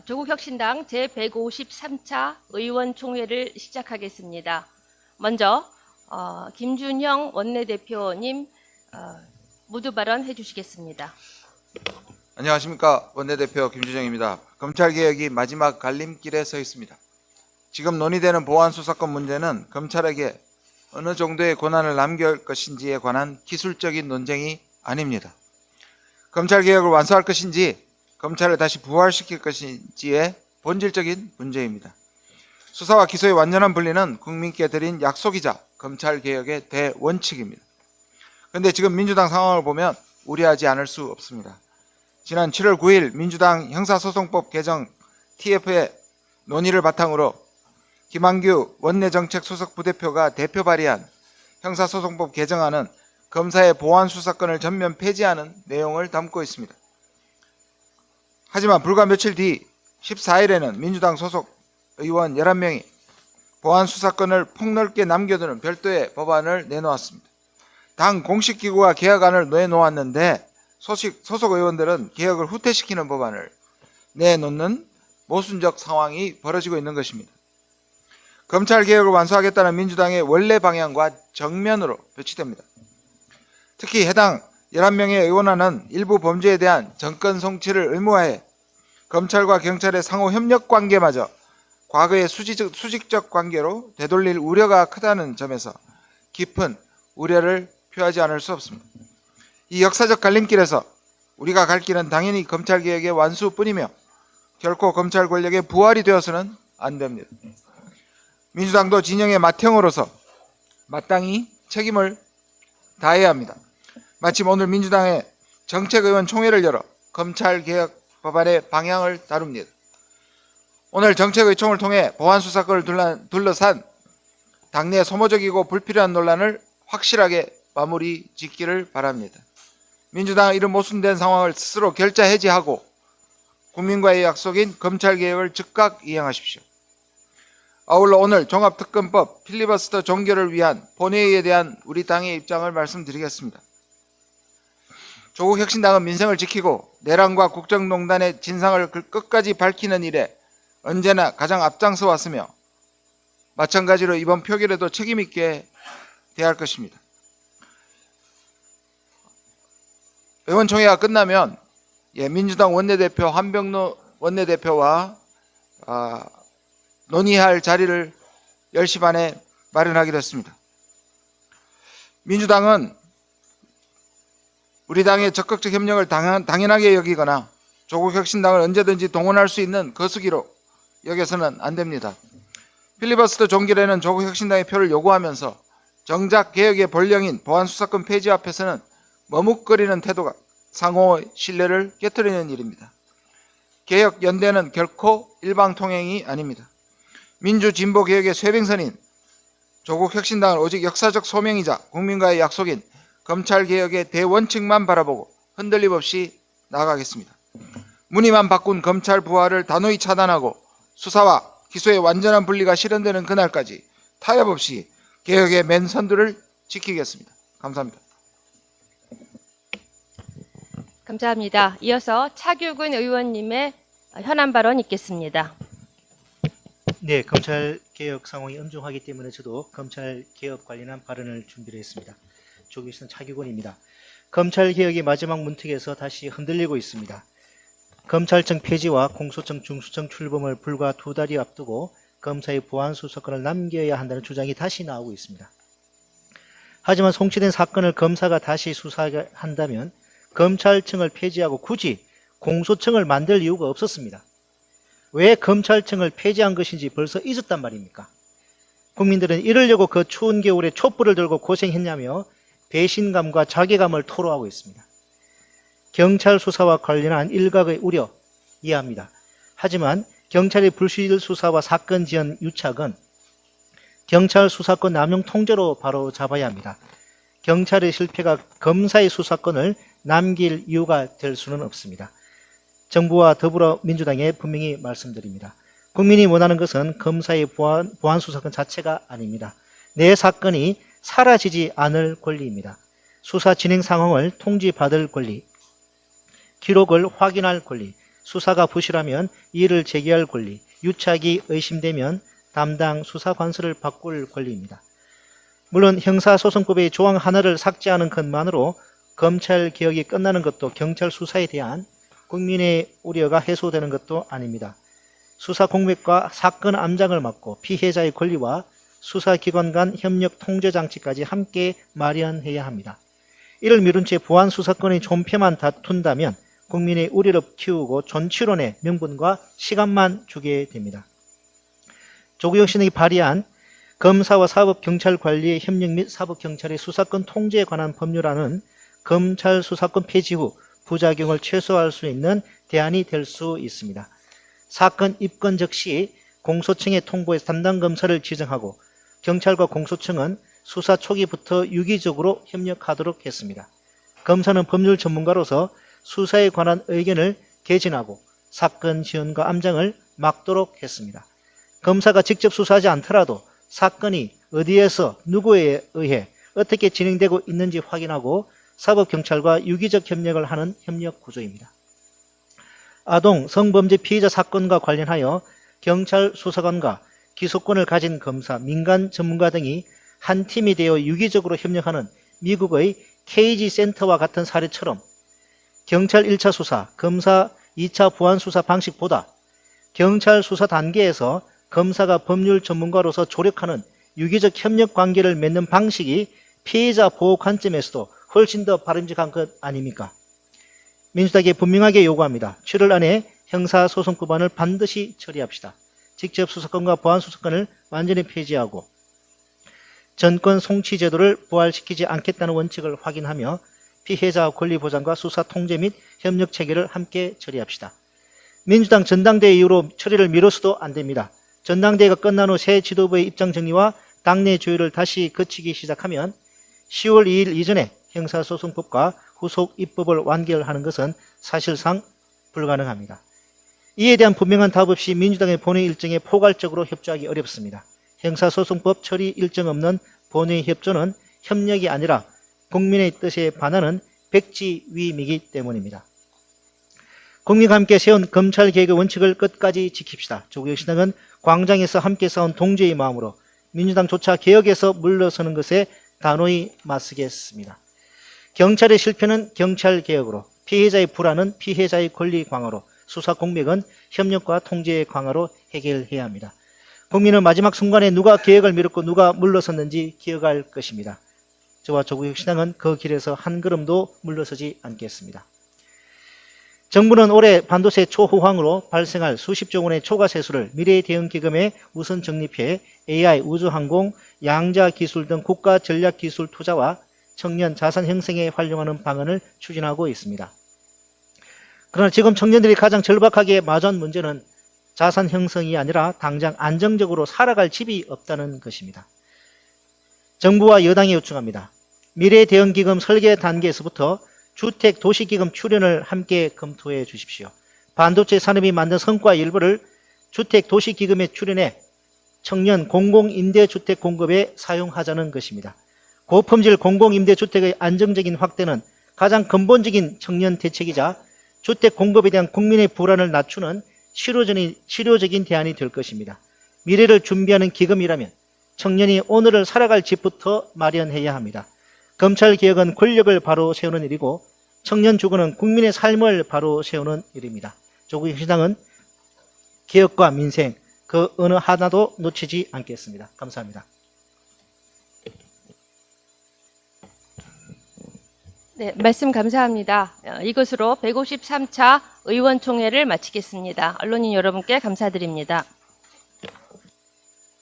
조국혁신당 제153차 의원총회를 시작하겠습니다. 먼저 김준형 원내대표님 모두 발언해 주시겠습니다. 안녕하십니까. 원내대표 김준형입니다. 검찰개혁이 마지막 갈림길에 서 있습니다. 지금 논의되는 보안수사권 문제는 검찰에게 어느 정도의 권한을 남겨올 것인지에 관한 기술적인 논쟁이 아닙니다. 검찰개혁을 완수할 것인지 검찰을 다시 부활시킬 것인지의 본질적인 문제입니다. 수사와 기소의 완전한 분리는 국민께 드린 약속이자 검찰개혁의 대원칙입니다. 그런데 지금 민주당 상황을 보면 우려하지 않을 수 없습니다. 지난 7월 9일 민주당 형사소송법 개정 TF의 논의를 바탕으로 김한규 원내정책수석부대표가 대표 발의한 형사소송법 개정안은 검사의 보안수사권을 전면 폐지하는 내용을 담고 있습니다. 하지만 불과 며칠 뒤 14일에는 민주당 소속 의원 11명이 보안수사권을 폭넓게 남겨두는 별도의 법안을 내놓았습니다. 당 공식기구가 개혁안을 내놓았는데 소속 의원들은 개혁을 후퇴시키는 법안을 내놓는 모순적 상황이 벌어지고 있는 것입니다. 검찰개혁을 완수하겠다는 민주당의 원래 방향과 정면으로 배치됩니다. 특히 해당 11명의 의원안은 일부 범죄에 대한 정권 송치를 의무화해 검찰과 경찰의 상호 협력 관계마저 과거의 수직적 관계로 되돌릴 우려가 크다는 점에서 깊은 우려를 표하지 않을 수 없습니다. 이 역사적 갈림길에서 우리가 갈 길은 당연히 검찰개혁의 완수뿐이며 결코 검찰 권력의 부활이 되어서는 안 됩니다. 민주당도 진영의 맏형으로서 마땅히 책임을 다해야 합니다. 마침 오늘 민주당의 정책의원 총회를 열어 검찰개혁 법안의 방향을 다룹니다. 오늘 정책의총을 통해 보안수사권을 둘러싼 당내 소모적이고 불필요한 논란을 확실하게 마무리 짓기를 바랍니다. 민주당은 이런 모순된 상황을 스스로 결자 해지하고 국민과의 약속인 검찰개혁을 즉각 이행하십시오. 아울러 오늘 종합특검법 필리버스터 종결을 위한 본회의에 대한 우리 당의 입장을 말씀드리겠습니다. 조국혁신당은 민생을 지키고 내란과 국정농단의 진상을 끝까지 밝히는 일에 언제나 가장 앞장서 왔으며 마찬가지로 이번 표결에도 책임있게 대할 것입니다. 의원총회가 끝나면 민주당 원내대표 한병로 원내대표와 논의할 자리를 10시 반에 마련하기로 했습니다. 민주당은 우리 당의 적극적 협력을 당연하게 여기거나 조국혁신당을 언제든지 동원할 수 있는 거수기로 여겨서는 안 됩니다. 필리버스터 종결에는 조국혁신당의 표를 요구하면서 정작 개혁의 본령인 보안수사권 폐지 앞에서는 머뭇거리는 태도가 상호 신뢰를 깨트리는 일입니다. 개혁연대는 결코 일방통행이 아닙니다. 민주진보개혁의 쇄빙선인 조국혁신당은 오직 역사적 소명이자 국민과의 약속인 검찰개혁의 대원칙만 바라보고 흔들림 없이 나아가겠습니다. 무늬만 바꾼 검찰 부활을 단호히 차단하고 수사와 기소의 완전한 분리가 실현되는 그날까지 타협 없이 개혁의 맨 선두를 지키겠습니다. 감사합니다. 감사합니다. 이어서 차규근 의원님의 현안 발언 있겠습니다. 네, 검찰개혁 상황이 엄중하기 때문에 저도 검찰개혁 관련한 발언을 준비를 했습니다. 조국혁신당 차규근입니다. 검찰개혁이 마지막 문턱에서 다시 흔들리고 있습니다. 검찰청 폐지와 공소청 중수청 출범을 불과 2달이 앞두고 검사의 보안수사권을 남겨야 한다는 주장이 다시 나오고 있습니다. 하지만 송치된 사건을 검사가 다시 수사한다면 검찰청을 폐지하고 굳이 공소청을 만들 이유가 없었습니다. 왜 검찰청을 폐지한 것인지 벌써 잊었단 말입니까? 국민들은 이러려고 그 추운 겨울에 촛불을 들고 고생했냐며 배신감과 자괴감을 토로하고 있습니다. 경찰 수사와 관련한 일각의 우려 이해합니다. 하지만 경찰의 불실 수사와 사건 지연 유착은 경찰 수사권 남용 통제로 바로 잡아야 합니다. 경찰의 실패가 검사의 수사권을 남길 이유가 될 수는 없습니다. 정부와 더불어민주당에 분명히 말씀드립니다. 국민이 원하는 것은 검사의 보안 수사권 자체가 아닙니다. 내 사건이 사라지지 않을 권리입니다. 수사 진행 상황을 통지받을 권리, 기록을 확인할 권리, 수사가 부실하면 이의를 제기할 권리, 유착이 의심되면 담당 수사관서를 바꿀 권리입니다. 물론 형사소송법의 조항 하나를 삭제하는 것만으로 검찰개혁이 끝나는 것도 경찰 수사에 대한 국민의 우려가 해소되는 것도 아닙니다. 수사 공백과 사건 암장을 막고 피해자의 권리와 수사기관 간 협력 통제 장치까지 함께 마련해야 합니다. 이를 미룬 채 보안 수사권의 존폐만 다툰다면 국민의 우려를 키우고 존치론의 명분과 시간만 주게 됩니다. 조국혁 신학이 발의한 검사와 사법경찰관리의 협력 및 사법경찰의 수사권 통제에 관한 법률안은 검찰 수사권 폐지 후 부작용을 최소화할 수 있는 대안이 될 수 있습니다. 사건 입건 즉시 공소청에 통보해서 담당 검사를 지정하고 경찰과 공소청은 수사 초기부터 유기적으로 협력하도록 했습니다. 검사는 법률 전문가로서 수사에 관한 의견을 개진하고 사건 지연과 암장을 막도록 했습니다. 검사가 직접 수사하지 않더라도 사건이 어디에서 누구에 의해 어떻게 진행되고 있는지 확인하고 사법경찰과 유기적 협력을 하는 협력 구조입니다. 아동 성범죄 피해자 사건과 관련하여 경찰 수사관과 기소권을 가진 검사, 민간 전문가 등이 한 팀이 되어 유기적으로 협력하는 미국의 KG 센터와 같은 사례처럼 경찰 1차 수사, 검사 2차 보안 수사 방식보다 경찰 수사 단계에서 검사가 법률 전문가로서 조력하는 유기적 협력 관계를 맺는 방식이 피해자 보호 관점에서도 훨씬 더 바람직한 것 아닙니까? 민주당이 분명하게 요구합니다. 7월 안에 형사소송법안을 반드시 처리합시다. 직접 수사권과 보안 수사권을 완전히 폐지하고 전권 송치 제도를 부활시키지 않겠다는 원칙을 확인하며 피해자 권리 보장과 수사 통제 및 협력 체계를 함께 처리합시다. 민주당 전당대회 이후로 처리를 미뤄서도 안 됩니다. 전당대회가 끝난 후 새 지도부의 입장 정리와 당내 조율을 다시 거치기 시작하면 10월 2일 이전에 형사소송법과 후속 입법을 완결하는 것은 사실상 불가능합니다. 이에 대한 분명한 답 없이 민주당의 본회의 일정에 포괄적으로 협조하기 어렵습니다. 형사소송법 처리 일정 없는 본회의 협조는 협력이 아니라 국민의 뜻에 반하는 백지위임이기 때문입니다. 국민과 함께 세운 검찰개혁의 원칙을 끝까지 지킵시다. 조국혁 신당은 광장에서 함께 싸운 동지의 마음으로 민주당조차 개혁에서 물러서는 것에 단호히 맞서겠습니다. 경찰의 실패는 경찰개혁으로, 피해자의 불안은 피해자의 권리 강화로, 수사 공백은 협력과 통제의 강화로 해결해야 합니다. 국민은 마지막 순간에 누가 개혁을 미뤘고 누가 물러섰는지 기억할 것입니다. 저와 조국혁 신당은 그 길에서 한 걸음도 물러서지 않겠습니다. 정부는 올해 반도체 초호황으로 발생할 수십조 원의 초과 세수를 미래대응기금에 우선 적립해 AI, 우주항공, 양자기술 등 국가 전략기술 투자와 청년 자산 형성에 활용하는 방안을 추진하고 있습니다. 그러나 지금 청년들이 가장 절박하게 마주한 문제는 자산 형성이 아니라 당장 안정적으로 살아갈 집이 없다는 것입니다. 정부와 여당이 요청합니다. 미래대응기금 설계 단계에서부터 주택도시기금 출연을 함께 검토해 주십시오. 반도체 산업이 만든 성과 일부를 주택도시기금에 출연해 청년 공공임대주택 공급에 사용하자는 것입니다. 고품질 공공임대주택의 안정적인 확대는 가장 근본적인 청년 대책이자 주택 공급에 대한 국민의 불안을 낮추는 실효적인 대안이 될 것입니다. 미래를 준비하는 기금이라면 청년이 오늘을 살아갈 집부터 마련해야 합니다. 검찰개혁은 권력을 바로 세우는 일이고 청년 주거는 국민의 삶을 바로 세우는 일입니다. 조국혁 신당은 개혁과 민생 그 어느 하나도 놓치지 않겠습니다. 감사합니다. 네, 말씀 감사합니다. 이것으로 153차 의원총회를 마치겠습니다. 언론인 여러분께 감사드립니다.